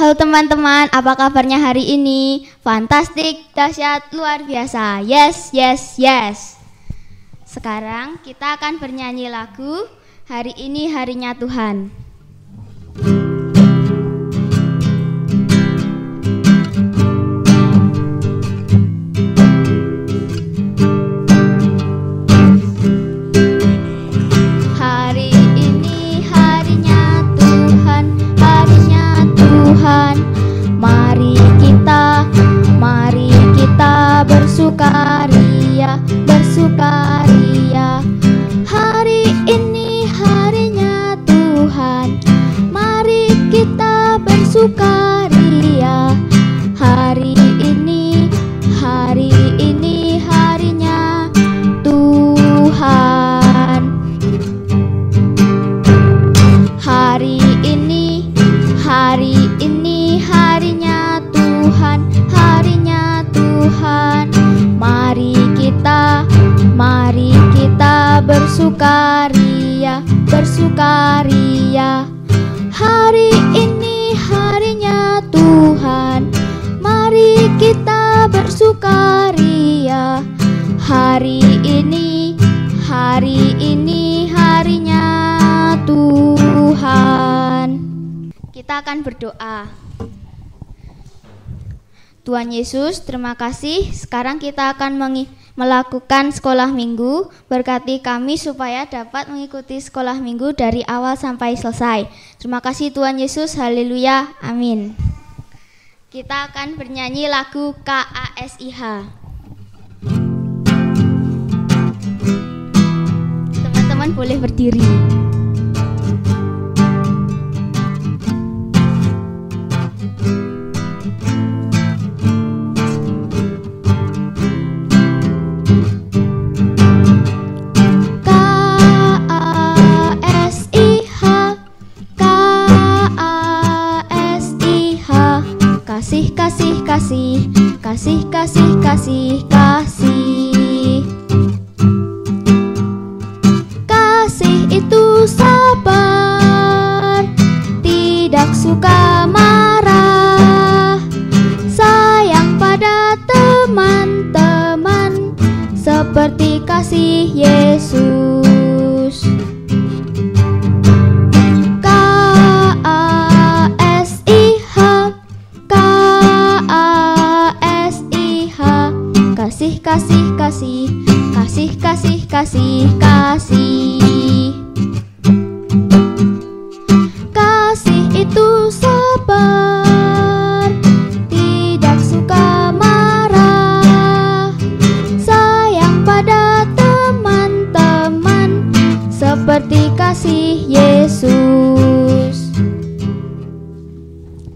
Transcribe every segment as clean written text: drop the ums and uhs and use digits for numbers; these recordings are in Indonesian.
Halo teman-teman, apa kabarnya hari ini? Fantastik, dahsyat, luar biasa. Yes, yes, yes. Sekarang kita akan bernyanyi lagu Hari Ini Harinya Tuhan. Bersukaria, bersukaria. Hari ini harinya Tuhan. Mari kita bersukaria. Hari ini harinya Tuhan. Hari ini harinya Tuhan, harinya Tuhan. Mari kita bersukaria, bersukaria. Hari ini harinya Tuhan. Mari kita bersukaria. Hari ini harinya Tuhan. Kita akan berdoa. Tuhan Yesus, terima kasih. Sekarang kita akan melakukan sekolah minggu. Berkati kami supaya dapat mengikuti sekolah minggu dari awal sampai selesai. Terima kasih Tuhan Yesus, haleluya, amin. Kita akan bernyanyi lagu KASIH. Teman-teman boleh berdiri. Kasih, kasih, kasih, kasih, kasih. Kasih itu sabar, tidak suka marah, sayang pada teman-teman, seperti kasih Yesus. Kasih, kasih, kasih, kasih, kasih, kasih. Kasih itu sabar, tidak suka marah, sayang pada teman-teman, seperti kasih Yesus.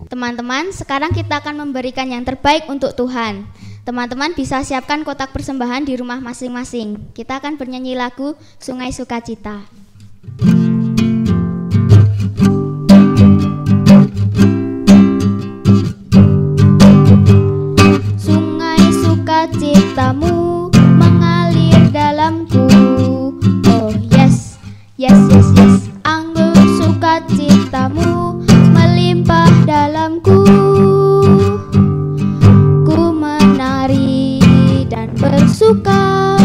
Teman-teman, sekarang kita akan memberikan yang terbaik untuk Tuhan. Teman-teman bisa siapkan kotak persembahan di rumah masing-masing. Kita akan bernyanyi lagu Sungai Sukacita. Sungai sukacitamu mengalir dalamku. Oh yes, yes, yes, yes. Anggur sukacitamu melimpah dalamku. Bersuka,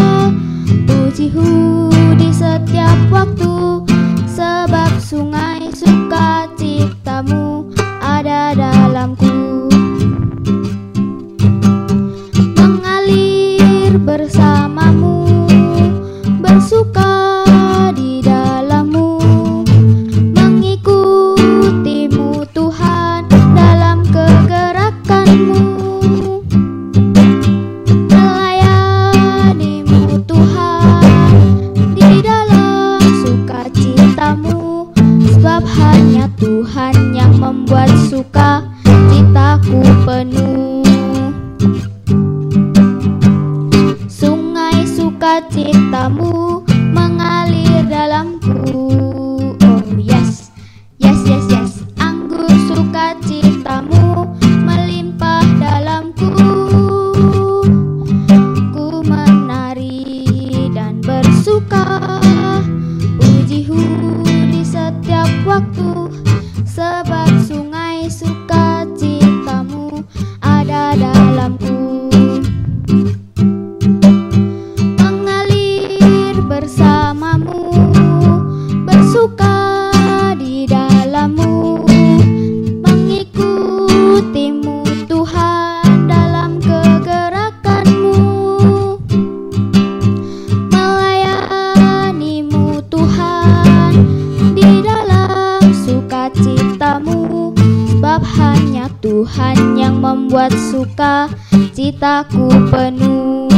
pujihu di setiap waktu, sebab sungai sukacitamu ada dalamku. Mengalir bersamamu, bersuka di dalammu, mengikutimu Tuhan dalam kegerakanmu. Sebab hanya Tuhan yang membuat suka citaku penuh. Sungai sukacitamu mengalir dalamku. Oh yes, yes, yes, yes. Anggur sukacitamu melimpah dalamku. Ku menari dan bersuka, pujihu di setiap waktu, sebab sungai sukacita Tuhan yang membuat suka citaku penuh.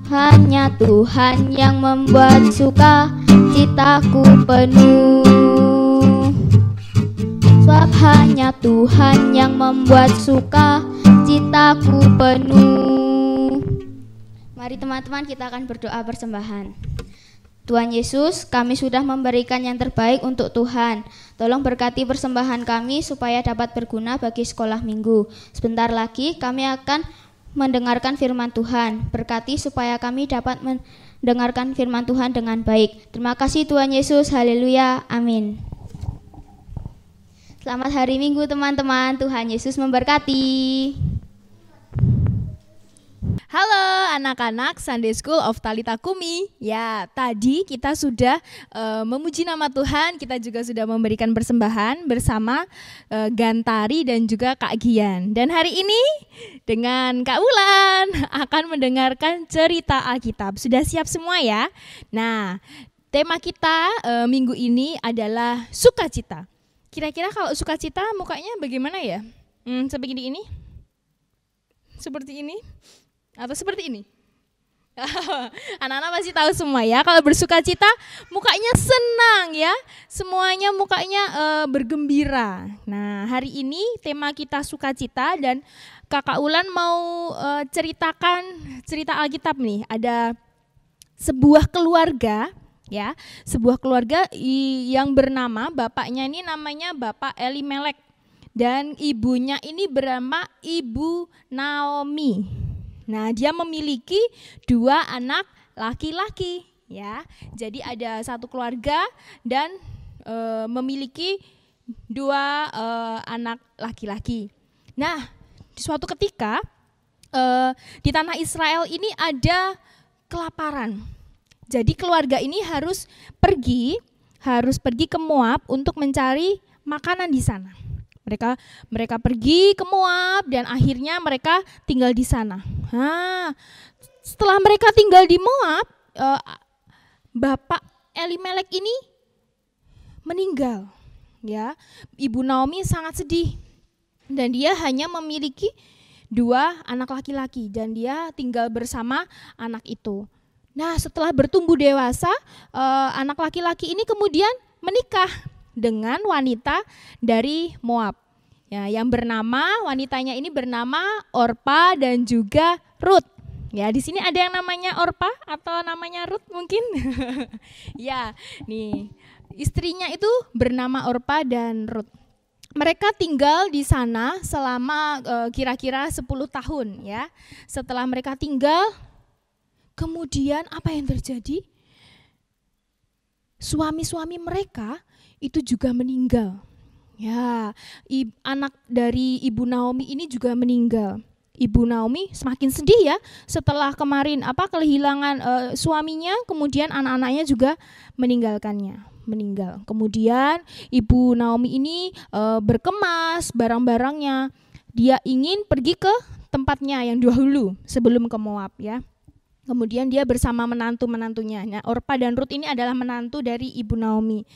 Hanya Tuhan yang membuat suka citaku penuh. Sebab hanya Tuhan yang membuat suka citaku penuh. Mari teman-teman, kita akan berdoa persembahan. Tuhan Yesus, kami sudah memberikan yang terbaik untuk Tuhan. Tolong berkati persembahan kami supaya dapat berguna bagi sekolah minggu. Sebentar lagi kami akan mendengarkan firman Tuhan. Berkati supaya kami dapat mendengarkan firman Tuhan dengan baik. Terima kasih Tuhan Yesus. Haleluya. Amin. Selamat hari Minggu teman-teman. Tuhan Yesus memberkati. Halo anak-anak Sunday School of Talitha Kumi. Ya, tadi kita sudah memuji nama Tuhan, kita juga sudah memberikan persembahan bersama Gantari dan juga Kak Gian. Dan hari ini dengan Kak Wulan akan mendengarkan cerita Alkitab. Sudah siap semua ya? Nah, tema kita minggu ini adalah sukacita. Kira-kira kalau sukacita mukanya bagaimana ya? Seperti ini? Seperti ini? Atau seperti ini? Anak-anak pasti tahu semua ya, kalau bersukacita mukanya senang ya, semuanya mukanya bergembira. Nah, hari ini tema kita sukacita dan Kakak Ulan mau ceritakan cerita Alkitab nih. Ada sebuah keluarga ya, sebuah keluarga yang bernama, bapaknya ini namanya Bapak Elimelek dan ibunya ini bernama Ibu Naomi. Nah, dia memiliki 2 anak laki-laki ya. Jadi ada satu keluarga dan memiliki 2 anak laki-laki. Nah, di suatu ketika di tanah Israel ini ada kelaparan. Jadi keluarga ini harus pergi ke Moab untuk mencari makanan di sana. Mereka pergi ke Moab dan akhirnya mereka tinggal di sana. Nah, setelah mereka tinggal di Moab, Bapak Elimelek ini meninggal. Ya, Ibu Naomi sangat sedih dan dia hanya memiliki 2 anak laki-laki dan dia tinggal bersama anak itu. Nah, setelah bertumbuh dewasa, anak laki-laki ini kemudian menikah dengan wanita dari Moab. Ya, yang wanitanya ini bernama Orpa dan juga Ruth. Ya, di sini ada yang namanya Orpa atau namanya Ruth mungkin? Ya, nih istrinya itu bernama Orpa dan Ruth. Mereka tinggal di sana selama kira-kira 10 tahun ya. Setelah mereka tinggal, kemudian apa yang terjadi? Suami-suami mereka itu juga meninggal. Ya, anak dari Ibu Naomi ini juga meninggal. Ibu Naomi semakin sedih ya setelah kemarin kehilangan suaminya, kemudian anak-anaknya juga meninggal. Kemudian Ibu Naomi ini berkemas barang-barangnya. Dia ingin pergi ke tempatnya yang dahulu sebelum ke Moab ya. Kemudian dia bersama menantu-menantunya. Nah, Orpa dan Ruth ini adalah menantu dari Ibu Naomi.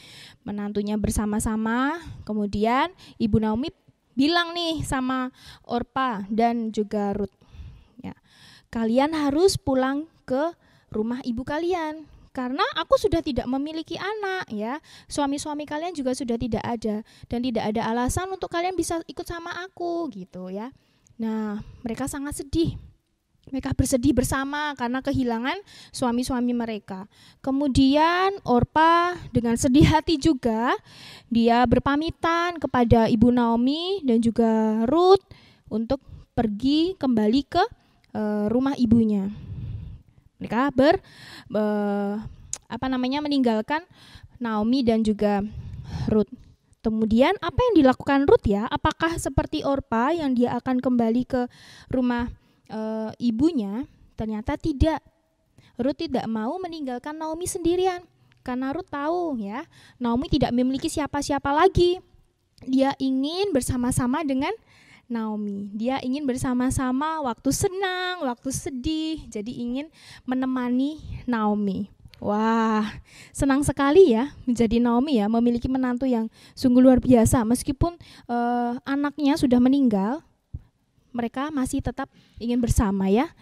Menantunya bersama-sama. Kemudian Ibu Naomi bilang nih sama Orpa dan juga Ruth, ya, kalian harus pulang ke rumah ibu kalian karena aku sudah tidak memiliki anak ya. Suami-suami kalian juga sudah tidak ada dan tidak ada alasan untuk kalian bisa ikut sama aku gitu ya. Nah, mereka sangat sedih. Mereka bersedih bersama karena kehilangan suami-suami mereka. Kemudian Orpa dengan sedih hati juga, dia berpamitan kepada Ibu Naomi dan juga Ruth untuk pergi kembali ke rumah ibunya. Mereka meninggalkan Naomi dan juga Ruth. Kemudian apa yang dilakukan Ruth ya? Apakah seperti Orpa yang dia akan kembali ke rumah ibunya? Ternyata tidak. Ruth tidak mau meninggalkan Naomi sendirian karena Ruth tahu ya, Naomi tidak memiliki siapa-siapa lagi. Dia ingin bersama-sama dengan Naomi. Dia ingin bersama-sama waktu senang, waktu sedih. Jadi ingin menemani Naomi. Wah, senang sekali ya menjadi Naomi ya, memiliki menantu yang sungguh luar biasa. Meskipun anaknya sudah meninggal, mereka masih tetap ingin bersama ya.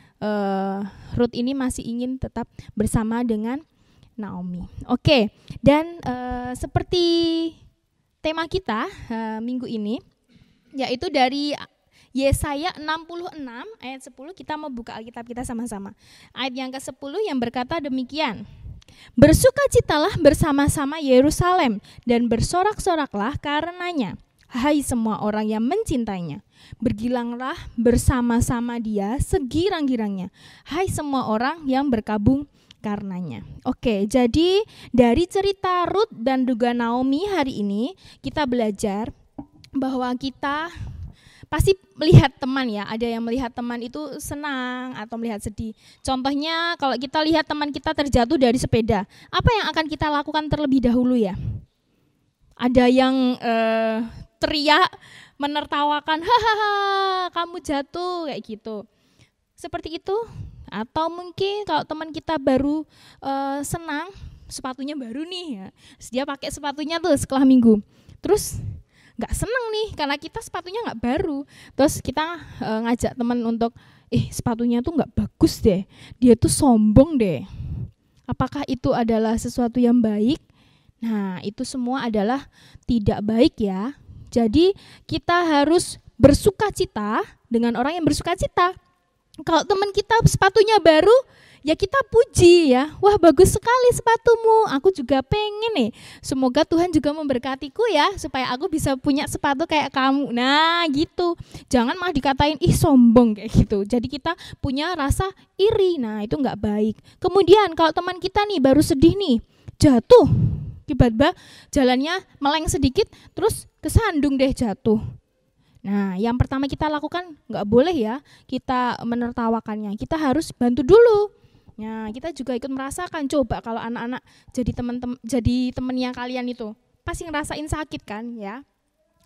Ruth ini masih ingin tetap bersama dengan Naomi. Oke, dan seperti tema kita minggu ini, yaitu dari Yesaya 66 ayat 10, kita mau buka Alkitab kita sama-sama. Ayat yang ke-10 yang berkata demikian. Bersukacitalah bersama-sama Yerusalem dan bersorak-soraklah karenanya, hai semua orang yang mencintainya. Bergilanglah bersama-sama dia segirang-girangnya, hai semua orang yang berkabung karenanya. Oke, jadi dari cerita Ruth dan juga Naomi hari ini kita belajar bahwa kita pasti melihat teman ya, ada yang melihat teman itu senang atau melihat sedih. Contohnya kalau kita lihat teman kita terjatuh dari sepeda, apa yang akan kita lakukan terlebih dahulu ya? Ada yang teriak, menertawakan, hahaha kamu jatuh, kayak gitu. Seperti itu. Atau mungkin kalau teman kita baru senang, sepatunya baru nih ya, dia pakai sepatunya tuh sekolah minggu, terus nggak seneng nih karena kita sepatunya nggak baru, terus kita ngajak teman untuk sepatunya tuh nggak bagus deh, dia tuh sombong deh. Apakah itu adalah sesuatu yang baik? Nah, itu semua adalah tidak baik ya. Jadi kita harus bersukacita dengan orang yang bersukacita. Kalau teman kita sepatunya baru, ya kita puji ya, wah bagus sekali sepatumu, aku juga pengen nih, semoga Tuhan juga memberkatiku ya, supaya aku bisa punya sepatu kayak kamu. Nah gitu, jangan malah dikatain sombong kayak gitu. Jadi kita punya rasa iri, nah itu gak baik. Kemudian kalau teman kita nih baru sedih nih, jatuh, tiba-tiba jalannya meleng sedikit, terus kesandung deh jatuh. Nah, yang pertama kita lakukan nggak boleh ya kita menertawakannya, kita harus bantu dulu. Nah, kita juga ikut merasakan. Coba kalau anak-anak jadi temennya kalian itu, pasti ngerasain sakit kan ya.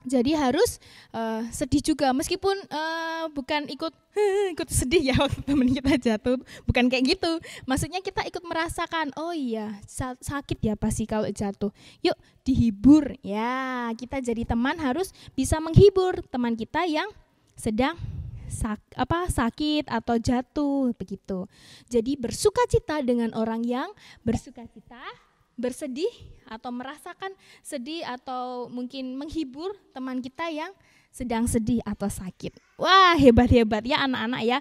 Jadi harus sedih juga, meskipun bukan ikut sedih ya waktu teman kita jatuh, bukan kayak gitu. Maksudnya kita ikut merasakan, oh iya sakit ya pasti kalau jatuh. Yuk dihibur ya, kita jadi teman harus bisa menghibur teman kita yang sedang sakit atau jatuh begitu. Jadi bersukacita dengan orang yang bersukacita, bersedih atau merasakan sedih atau mungkin menghibur teman kita yang sedang sedih atau sakit. Wah, hebat-hebat ya anak-anak ya.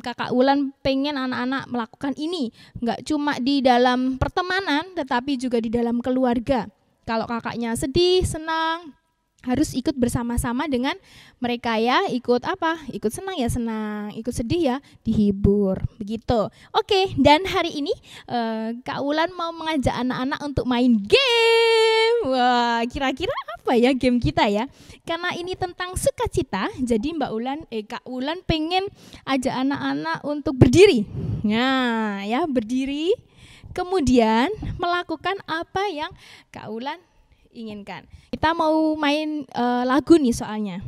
Kakak Ulan pengen anak-anak melakukan ini, nggak cuma di dalam pertemanan tetapi juga di dalam keluarga. Kalau kakaknya sedih, senang, harus ikut bersama-sama dengan mereka ya, ikut apa? Ikut senang ya senang, ikut sedih ya dihibur, begitu. Oke, dan hari ini Kak Ulan mau mengajak anak-anak untuk main game. Wah, kira-kira apa ya game kita ya? Karena ini tentang sukacita, jadi Kak Ulan pengen ajak anak-anak untuk berdiri. Nah, ya berdiri, kemudian melakukan apa yang Kak Ulan inginkan. Kita mau main lagu nih soalnya.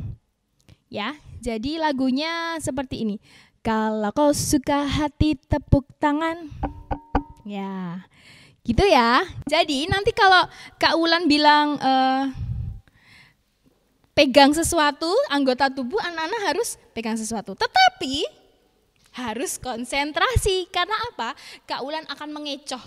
Ya, jadi lagunya seperti ini. Kalau kau suka hati tepuk tangan. Ya, gitu ya. Jadi nanti kalau Kak Ulan bilang pegang sesuatu, anggota tubuh anak-anak harus pegang sesuatu. Tetapi harus konsentrasi, karena apa? Kak Ulan akan mengecoh.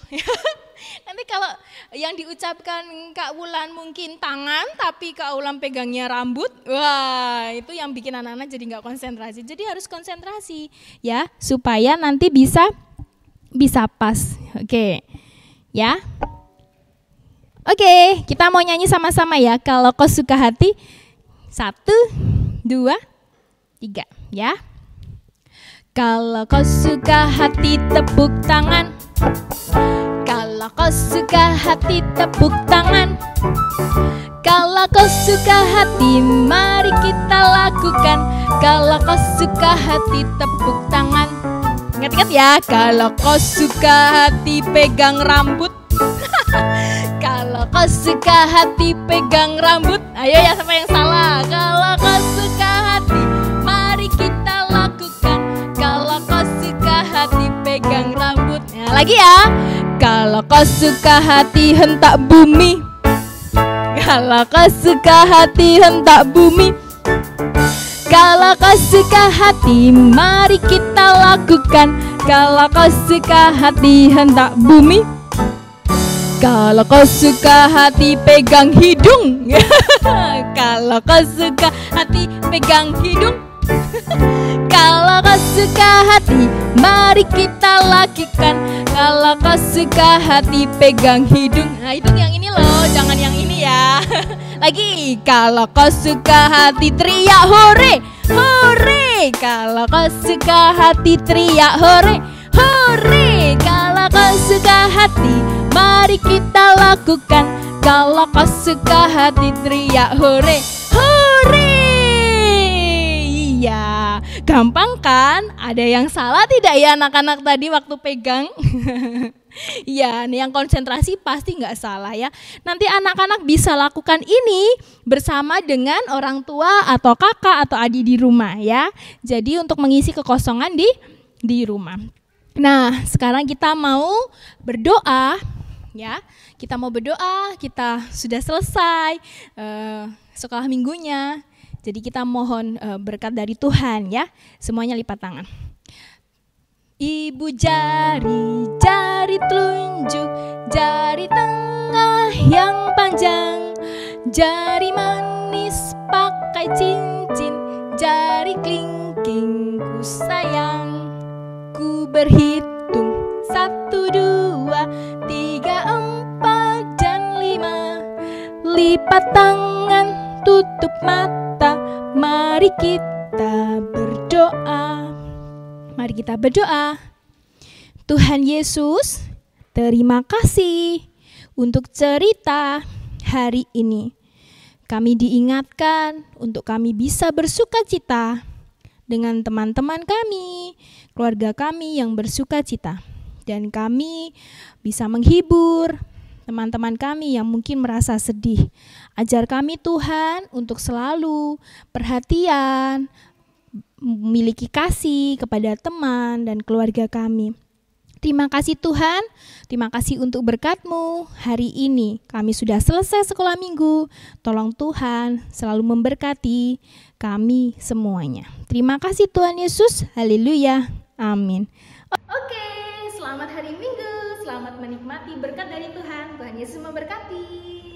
Nanti kalau yang diucapkan Kak Ulan mungkin tangan, tapi Kak Ulan pegangnya rambut, wah itu yang bikin anak-anak jadi nggak konsentrasi. Jadi harus konsentrasi ya, supaya nanti bisa pas. Oke, ya. Oke, kita mau nyanyi sama-sama ya. Kalau kau suka hati, 1, 2, 3, ya. Kalau kau suka hati tepuk tangan. Kalau kau suka hati tepuk tangan. Kalau kau suka hati mari kita lakukan. Kalau kau suka hati tepuk tangan. Ingat-ingat ya, kalau kau suka hati pegang rambut. Kalau kau suka hati pegang rambut. Ayo ya, siapa yang salah? Kalau kau suka hati mari kita lakukan. Kalau kau suka hati pegang rambut. Lagi ya. Kalau kau suka hati hentak bumi. Kalau kau suka hati hentak bumi. Kalau kau suka hati, mari kita lakukan. Kalau kau suka hati hentak bumi. Kalau kau suka hati, pegang hidung. Kalau kau suka hati, pegang hidung. Kalau kau suka hati, mari kita lakukan. Kalau kau suka hati, pegang hidung. Nah, hidung yang ini loh, jangan yang ini ya. Lagi, kalau kau suka hati, teriak hore, hore. Kalau kau suka hati, teriak hore, hore. Kalau kau suka hati, mari kita lakukan. Kalau kau suka hati, teriak hore, hore. Iya, gampang kan? Ada yang salah tidak ya anak-anak tadi waktu pegang? Iya, nih yang konsentrasi pasti nggak salah ya. Nanti anak-anak bisa lakukan ini bersama dengan orang tua atau kakak atau adik di rumah ya. Jadi untuk mengisi kekosongan di rumah. Nah, sekarang kita mau berdoa ya. Kita mau berdoa, kita sudah selesai sekolah minggunya. Jadi kita mohon berkat dari Tuhan ya. Semuanya lipat tangan. Ibu jari, jari telunjuk, jari tengah yang panjang, jari manis pakai cincin, jari kelingking ku sayang. Ku berhitung 1, 2, 3, 4 dan 5. Lipat tangan, tutup mata, mari kita berdoa. Mari kita berdoa. Tuhan Yesus, terima kasih untuk cerita hari ini. Kami diingatkan untuk kami bisa bersukacita dengan teman-teman kami, keluarga kami yang bersukacita. Dan kami bisa menghibur teman-teman kami yang mungkin merasa sedih. Ajar kami Tuhan untuk selalu perhatian, memiliki kasih kepada teman dan keluarga kami. Terima kasih Tuhan, terima kasih untuk berkat-Mu. Hari ini kami sudah selesai sekolah minggu. Tolong Tuhan selalu memberkati kami semuanya. Terima kasih Tuhan Yesus, haleluya, amin. Oke, selamat hari Minggu, selamat menikmati berkat dari Tuhan. Tuhan Yesus memberkati.